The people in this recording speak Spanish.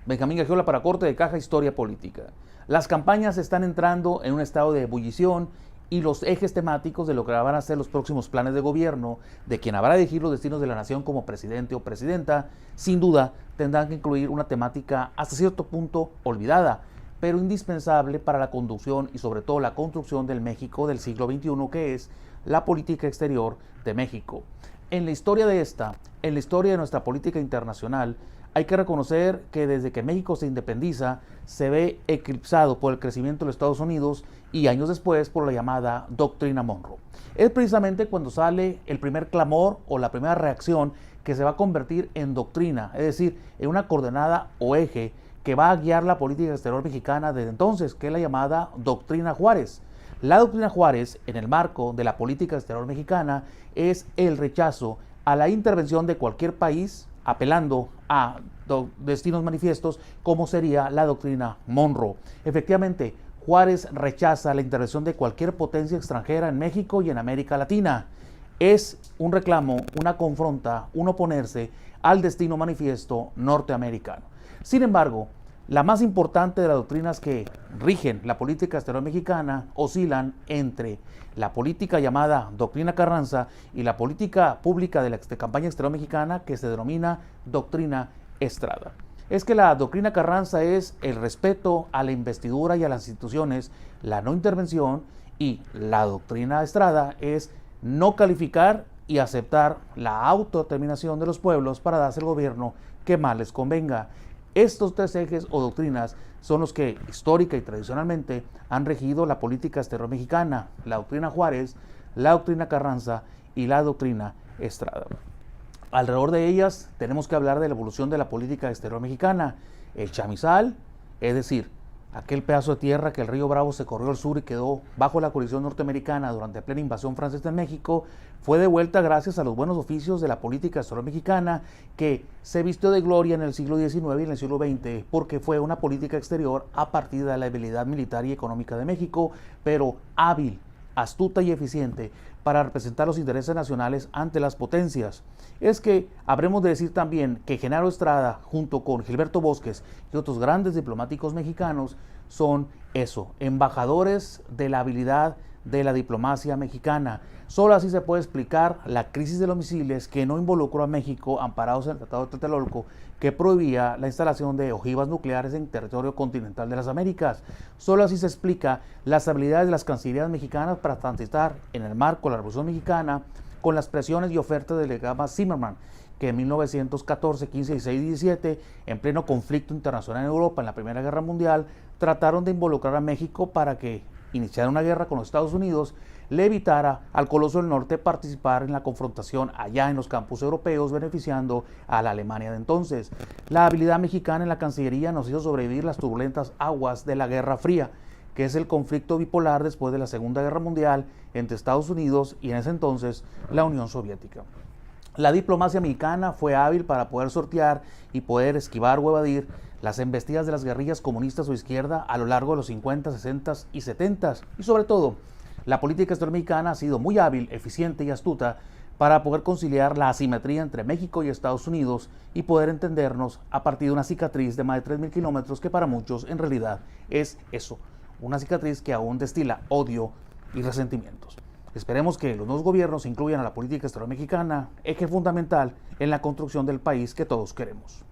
Benjamín Gagiola para Corte de Caja, Historia Política. Las campañas están entrando en un estado de ebullición y los ejes temáticos de lo que van a ser los próximos planes de gobierno de quien habrá de dirigir los destinos de la nación como presidente o presidenta, sin duda tendrán que incluir una temática hasta cierto punto olvidada, pero indispensable para la conducción y sobre todo la construcción del México del siglo XXI, que es la política exterior de México. En la historia en la historia de nuestra política internacional, hay que reconocer que desde que México se independiza, se ve eclipsado por el crecimiento de los Estados Unidos y años después por la llamada Doctrina Monroe. Es precisamente cuando sale el primer clamor o la primera reacción que se va a convertir en doctrina, es decir, en una coordenada o eje que va a guiar la política exterior mexicana desde entonces, que es la llamada Doctrina Juárez. La Doctrina Juárez, en el marco de la política exterior mexicana, es el rechazo a la intervención de cualquier país, apelando a destinos manifiestos, como sería la Doctrina Monroe. Efectivamente, Juárez rechaza la intervención de cualquier potencia extranjera en México y en América Latina. Es un reclamo, una confronta, un oponerse al destino manifiesto norteamericano. Sin embargo, la más importante de las doctrinas que rigen la política exterior mexicana oscilan entre la política llamada Doctrina Carranza y la política pública de la campaña exterior mexicana que se denomina Doctrina Estrada. Es que la Doctrina Carranza es el respeto a la investidura y a las instituciones, la no intervención, y la Doctrina Estrada es no calificar y aceptar la autodeterminación de los pueblos para darse el gobierno que más les convenga. Estos tres ejes o doctrinas son los que histórica y tradicionalmente han regido la política exterior mexicana: la Doctrina Juárez, la Doctrina Carranza y la Doctrina Estrada. Alrededor de ellas tenemos que hablar de la evolución de la política exterior mexicana. El chamizal, es decir, aquel pedazo de tierra que el río Bravo se corrió al sur y quedó bajo la coalición norteamericana durante la plena invasión francesa en México, fue devuelta gracias a los buenos oficios de la política exterior mexicana, que se vistió de gloria en el siglo XIX y en el siglo XX, porque fue una política exterior a partir de la debilidad militar y económica de México, pero hábil, astuta y eficiente para representar los intereses nacionales ante las potencias. Es que habremos de decir también que Genaro Estrada, junto con Gilberto Bosques y otros grandes diplomáticos mexicanos, son eso, embajadores de la habilidad de la diplomacia mexicana. Solo así se puede explicar la crisis de los misiles que no involucró a México, amparados en el Tratado de Tlatelolco, que prohibía la instalación de ojivas nucleares en territorio continental de las Américas. Solo así se explica las habilidades de las cancillerías mexicanas para transitar en el marco de la Revolución Mexicana con las presiones y ofertas del legado Zimmerman, que en 1914, 15, 16 y 17, en pleno conflicto internacional en Europa en la Primera Guerra Mundial, trataron de involucrar a México para que iniciara una guerra con los Estados Unidos, le evitara al Coloso del Norte participar en la confrontación allá en los campos europeos, beneficiando a la Alemania de entonces. La habilidad mexicana en la Cancillería nos hizo sobrevivir las turbulentas aguas de la Guerra Fría, que es el conflicto bipolar después de la Segunda Guerra Mundial entre Estados Unidos y en ese entonces la Unión Soviética. La diplomacia mexicana fue hábil para poder sortear y poder esquivar o evadir las embestidas de las guerrillas comunistas o izquierda a lo largo de los 50, 60 y 70. Y sobre todo, la política exterior mexicana ha sido muy hábil, eficiente y astuta para poder conciliar la asimetría entre México y Estados Unidos y poder entendernos a partir de una cicatriz de más de 3.000 kilómetros que para muchos en realidad es eso, una cicatriz que aún destila odio y resentimientos. Esperemos que los nuevos gobiernos incluyan a la política exterior mexicana, eje fundamental en la construcción del país que todos queremos.